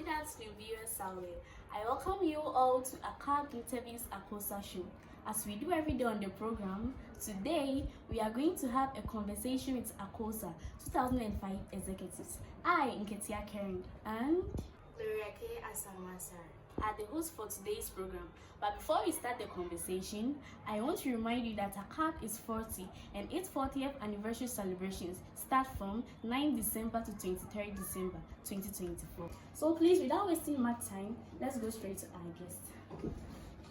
Good afternoon, viewers out there. I welcome you all to AKAB Interviews AKOSA show. As we do every day on the program, today we are going to have a conversation with AKOSA 2005 Executives. I, Nketia Kering, and are the hosts for today's program. But before we start the conversation, I want to remind you that AKAB is 40 and its 40th anniversary celebrations start from 9 December to 23 December 2024. So please, without wasting much time, let's go straight to our guest.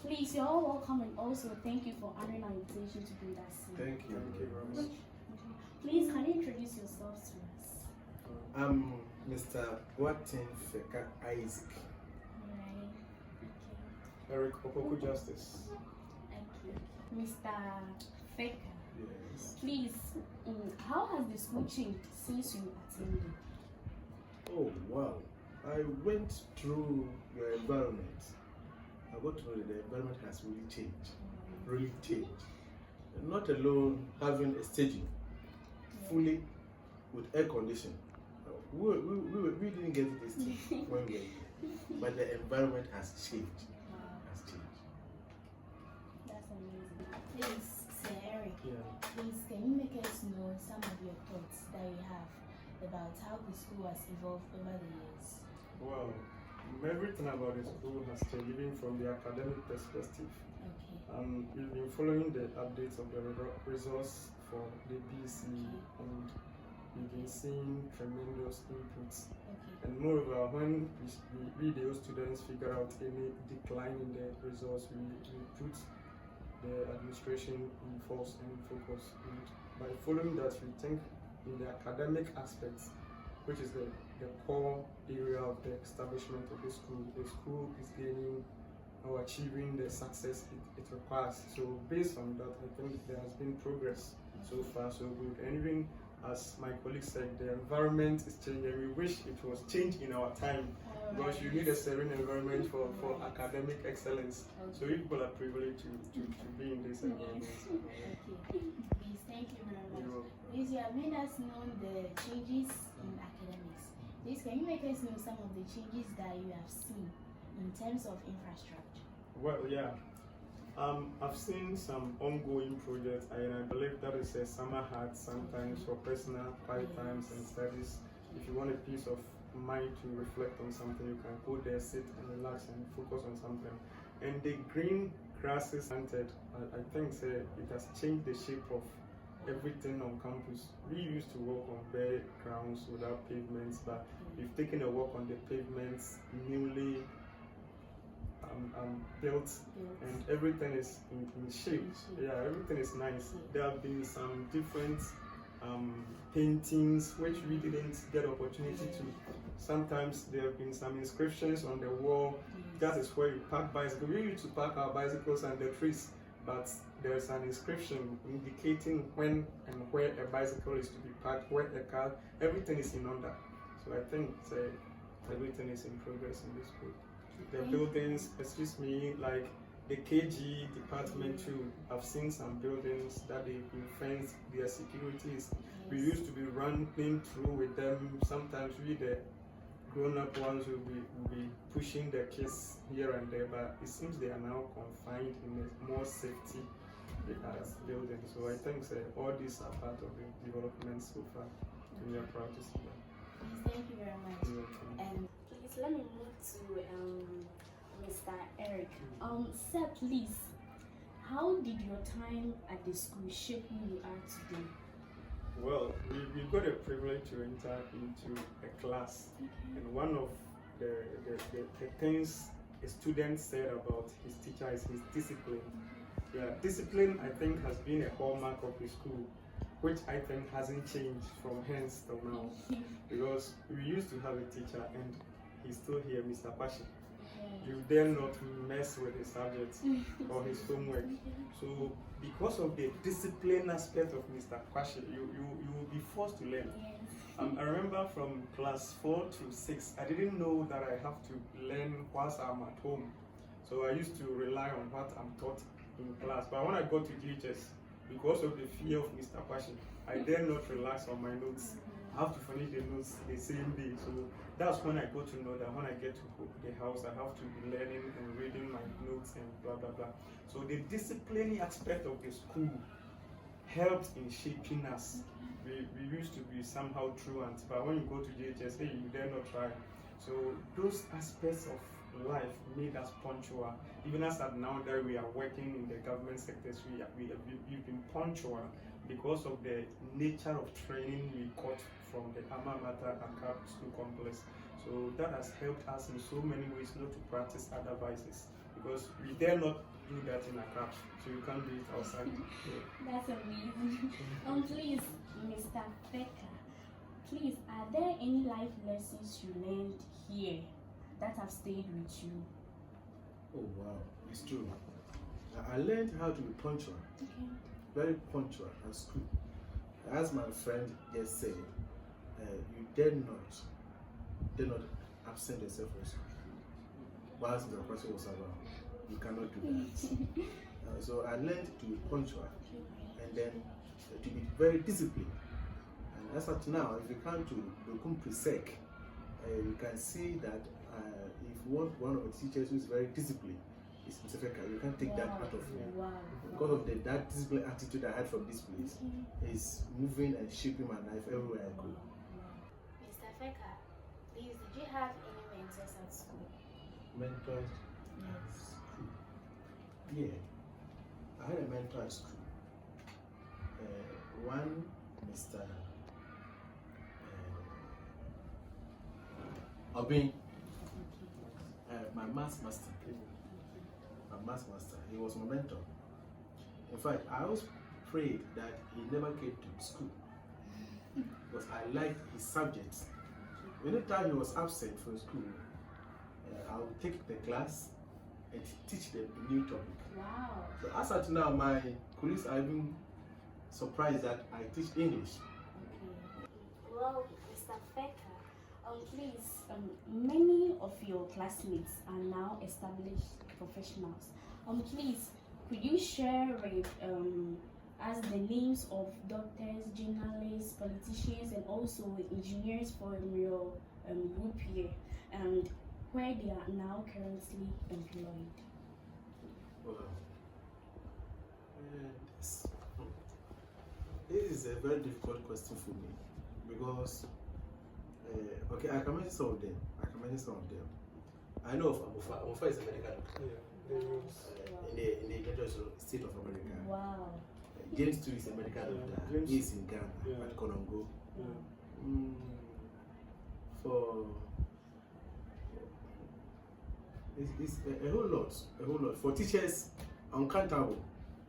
Please, you're all welcome, and also thank you for honoring our invitation to be with us. Thank you very much. Please, can you introduce yourself to us? I'm Mr. Boatin Feka Isaac. Eric Opoku Justice. Thank you. Mr. Feka. Yes. Please, how has the school changed since you attended? Oh wow. I went through your environment. I got to know that the environment has really changed. Really changed. And not alone having a stadium fully with air conditioning. We didn't get this thing when we were here. But the environment has changed. That's amazing. Please, Sir Eric, please can you make us know some of your thoughts that you have about how the school has evolved over the years? Well, everything about the school has changed, even from the academic perspective. Okay. We've been following the updates of the results for the BC, and we've been seeing tremendous inputs. Okay. And moreover, when we those students figure out any decline in the results, we put the administration in force and focus. And by following that, we think in the academic aspects, which is the core area of the establishment of the school is gaining or achieving the success it requires. So based on that, I think there has been progress so far, so good. And even as my colleague said, the environment is changing. We wish it was changed in our time, because you need a serene environment for academic excellence. So we people are privileged to be in this environment. Okay. Please, thank you very much. Please, you have made us know the changes in academics. Please, can you make us know some of the changes that you have seen in terms of infrastructure? Well, yeah. I've seen some ongoing projects, and I believe that is a summer hat sometimes for personal quiet times and studies. If you want a peace of mind to reflect on something, you can go there, sit and relax and focus on something. And the green grasses planted, I think it has changed the shape of everything on campus. We used to walk on bare grounds without pavements, but we've taken a walk on the pavements, newly built, and everything is in shape. Yeah, everything is nice. There have been some different paintings which we didn't get opportunity to. Sometimes there have been some inscriptions on the wall. That is where you park bicycles. We used to park our bicycles under trees, but there's an inscription indicating when and where a bicycle is to be parked, where a car, everything is in order. So I think everything is in progress in this school. The buildings, like the KG department too, I've seen some buildings that they've been fenced, their securities. We used to be running through with them. Sometimes we, the grown-up ones, will be pushing the kids here and there, but it seems they are now confined in a more safety building. So I think all these are part of the development so far, and we are proud to see that. Thank you very much. And please let me move to Mr. Eric. Sir, please, how did your time at the school shape who you are today? Well, we got a privilege to enter into a class, and one of the things a student said about his teacher is his discipline. Yeah, discipline, I think, has been a hallmark of the school, which I think hasn't changed from hence till now. Because we used to have a teacher, and he's still here, Mr. Pashi. You dare not mess with his subjects or his homework. So because of the discipline aspect of Mr. Pashi, you will be forced to learn. I remember from class 4 to 6, I didn't know that I have to learn whilst I'm at home. So I used to rely on what I'm taught in class. But when I got to DHS, because of the fear of Mr. Pashi, I dare not relax on my notes. I have to finish the notes the same day. So that's when I go to know that when I get to the house, I have to be learning and reading my notes and blah blah blah. So the disciplining aspect of the school helped in shaping us. We used to be somehow truants, but when you go to JHS, hey, you dare not try. So those aspects of life made us punctual. Even as at now that we are working in the government sectors, we've been punctual because of the nature of training we got from the alma mater AKAB school complex. So that has helped us in so many ways not to practice other vices, because we dare not do that in AKAB, so you can't do it outside. That's amazing. Please, Mr. Feka, please, are there any life lessons you learned here that have stayed with you? Oh wow, it's true. I learned how to be punctual, very punctual at school. As my friend just said, you dare not absent yourself from school whilst the person was around. You cannot do that. So I learned to be punctual and then to be very disciplined. And as at now, if you come to Brokum Presec, you can see that if one of the teachers who is very disciplined is Mr. Feka, you can't take that out of him. Wow. Because of that disciplined attitude I had from this place is moving and shaping my life everywhere I go. Mr. Feka, please, did you have any mentors at school? Mentors at Yes. school. Yeah, I had a mentor at school. One, Mr. Obin, my maths master. He was my mentor. In fact, I always prayed that he never came to school because I liked his subjects. Anytime he was absent from school, I would take the class and teach them a new topic. Wow. So as at now, my colleagues are even surprised that I teach English. Well, Mr. Feka, Please, many of your classmates are now established professionals. Please, could you share with us the names of doctors, journalists, politicians, and also engineers from your group here, and where they are now currently employed? Well, this is a very difficult question for me because okay, I can mention some of them. I know of Amofa. Amofa is a medical doctor. Yeah, in the United States of America. Wow. James too is a medical doctor. James. He's in Ghana, at Konongo. For it's a whole lot. For teachers, uncountable.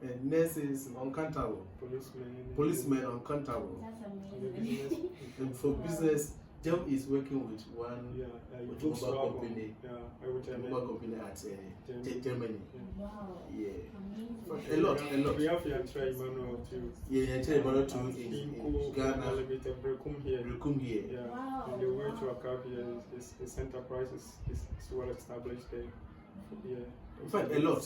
And nurses, uncountable. Policemen, uncountable. That's amazing. And for business, Joe is working with one mobile company. Mobile company at Germany. Wow. Yeah. Amazing. A lot. We have Yantra Emmanuel too. Yeah, Emmanuel too in Ghana. Brekum here. Yeah. Wow. And the way to AKAB here is enterprise is well established there. Yeah. In fact, a lot.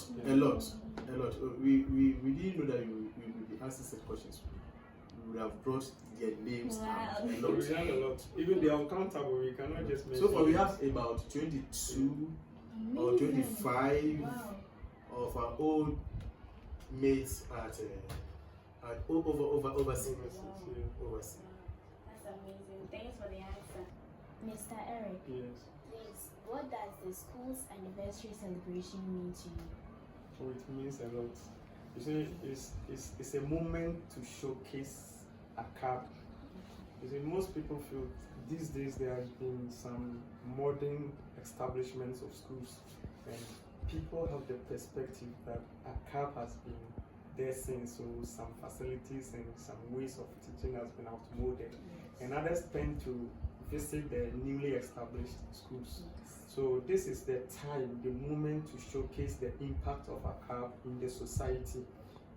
We didn't know that we would be asking such questions. We would have brought their names out a We lot. have a lot. Even the uncountable, we cannot just mention. So far, we have about 22 or 25 Wow. of our old mates at overseas. Yeah. Overseas. That's amazing. Thanks for the answer. Mr. Eric, Yes. please, what does the school's anniversary celebration mean to you? So it means a lot. You see, it's a moment to showcase AKAB. You see, most people feel these days there has been some modern establishments of schools, and people have the perspective that AKAB has been there since, so some facilities and some ways of teaching has been outmoded, and others tend to visit the newly established schools. So this is the time, the moment to showcase the impact of AKAB in the society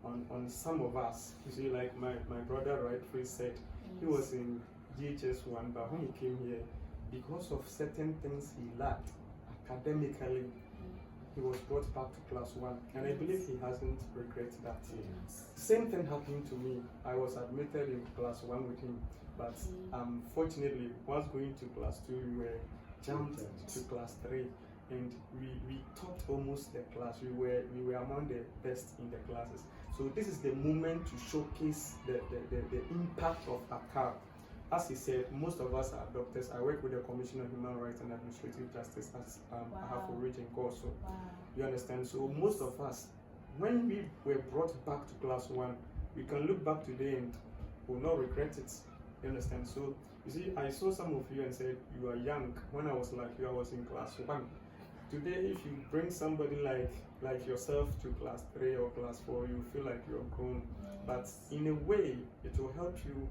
on some of us. You see, like my brother rightfully said, he was in GHS 1, but when he came here, because of certain things he lacked academically, he was brought back to class 1, and I believe he hasn't regretted that. Same thing happened to me. I was admitted in class 1 with him, But fortunately, once going to class 2, we were jumped to class 3, and we topped almost the class. We were among the best in the classes. So this is the moment to showcase the impact of AKAB. As he said, most of us are doctors. I work with the Commission on Human Rights and Administrative Justice as I have already also. You understand? So most of us, when we were brought back to class 1, we can look back today and will not regret it. You understand? So you see, I saw some of you and said you are young. When I was like you, I was in class 1. Today, if you bring somebody like yourself to class 3 or class 4, you feel like you're grown. But in a way, it will help you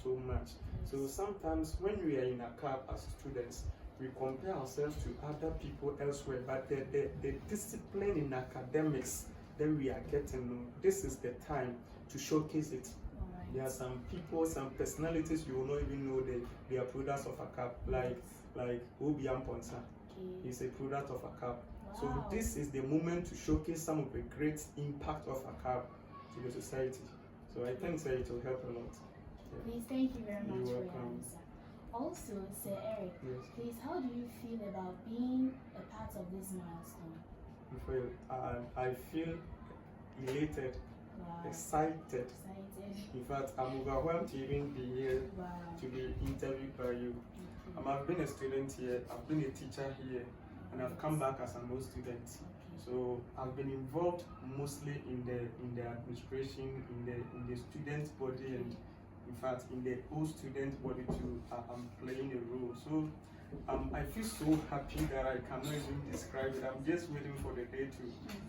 so much. So sometimes when we are in AKAB as students, we compare ourselves to other people elsewhere, but the discipline in academics that we are getting, this is the time to showcase it. There are some people, some personalities you will not even know they are products of AKAB, like Obi Amponsa. He's a product of AKAB. So this is the moment to showcase some of the great impact of AKAB to the society. So I think it will help a lot. Please, thank you very much You're for your welcome. answer. Also, Sir Eric, Yes. please, how do you feel about being a part of this milestone? I feel elated, excited. Excited. In fact, I'm overwhelmed to even be here to be interviewed by you. I've been a student here, I've been a teacher here, and I've come back as an old student. So I've been involved mostly in the administration, in the student body, and in fact in the old student body too. I'm playing a role. So I feel so happy that I cannot even describe it. I'm just waiting for the day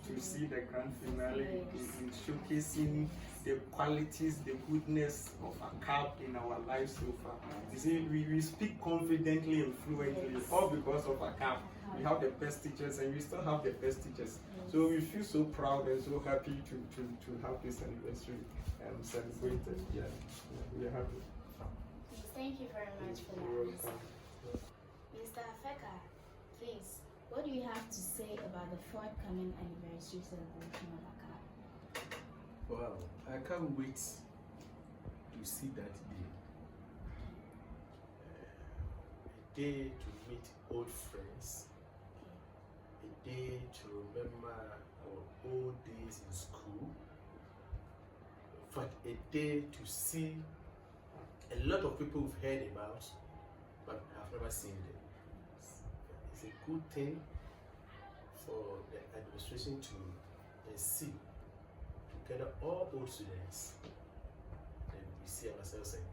to see the grand finale in showcasing the qualities, the goodness of AKAB in our lives so far. You see, we speak confidently and fluently, all because of AKAB. We have the best teachers and we still have the best teachers. So we feel so proud and so happy to have this anniversary celebrated. Yeah, we are happy. Thank you very much for You're that answer. welcome. Mr. Afeka, please. What do you have to say about the forthcoming anniversary celebration of AKAB? Wow, I can't wait to see that day. A day to meet old friends, a day to remember our old days in school, but a day to see a lot of people we've heard about, but I've never seen them. It's a good thing for the administration to see together all old students, and we see ourselves again.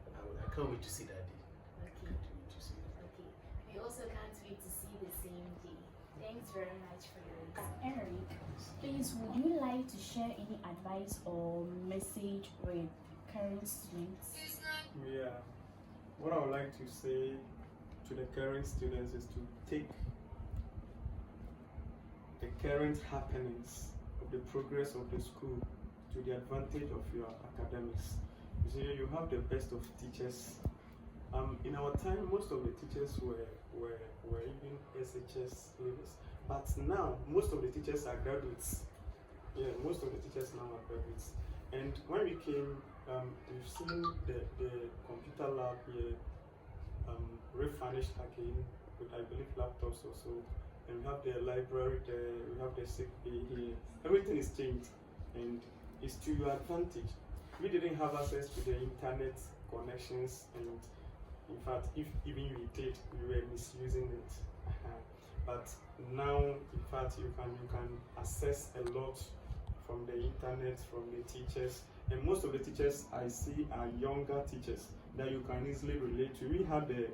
I can't wait to see that day. Okay. Can't wait to see that. Okay. We also can't wait to see the same day. Thanks very much for your answer. Eric, please, would you like to share any advice or message with current students? Yeah. What I would like to say to the current students is to take the current happenings of the progress of the school to the advantage of your academics. You see, you have the best of teachers. In our time, most of the teachers were even SHS leavers. But now, most of the teachers are graduates. Yeah, most of the teachers now are graduates. And when we came, we've seen the computer lab here refurnished again with, I believe, laptops also. And we have the library there, we have the sick bay here. Everything is changed and it's to your advantage. We didn't have access to the internet connections, and in fact, if even we did, we were misusing it. But now, in fact, you can access a lot from the internet, from the teachers, and most of the teachers I see are younger teachers that you can easily relate to. We have the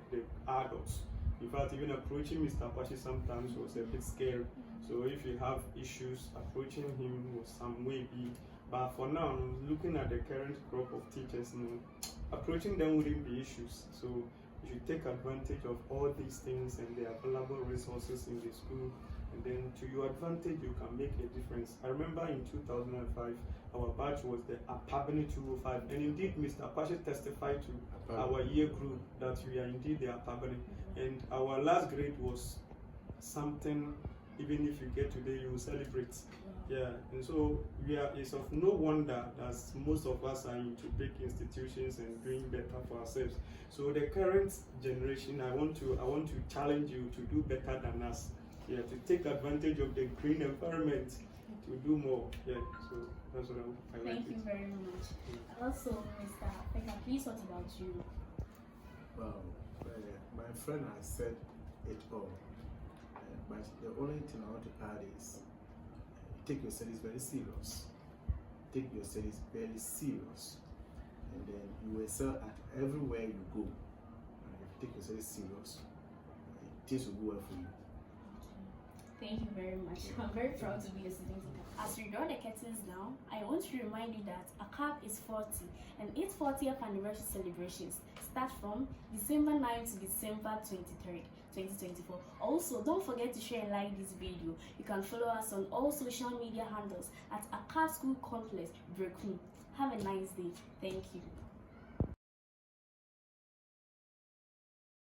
adults. In fact, even approaching Mr. Apache sometimes was a bit scary. So if you have issues, approaching him was some way be. But for now, looking at the current crop of teachers, approaching them wouldn't be issues. So you should take advantage of all these things and the available resources in the school. And then to your advantage, you can make a difference. I remember in 2005, our batch was the APABNI 205. And indeed, Mr. Apache testified to our year group that we are indeed the APABNI. And our last grade was something even if you get today, you will celebrate. Yeah, and so it's of no wonder that most of us are into big institutions and doing better for ourselves. So the current generation, I want to challenge you to do better than us. Yeah, to take advantage of the green environment, to do more. Yeah, so that's what I like. Thank you very much. Also, Mr. Peka, please, what about you? Well, my friend has said it all. But the only thing I want to add is take your studies very serious. Take your studies very serious. And then you will excel at everywhere you go. And if you take your studies serious, things will go well for you. Thank you very much. I'm very proud to be a student. As we draw the curtains now, I want to remind you that AKAB is 40 and its 40th anniversary celebrations start from December 9 to December 23rd, 2024. Also, don't forget to share and like this video. You can follow us on all social media handles at AKAB School Complex, Brekun. Have a nice day. Thank you.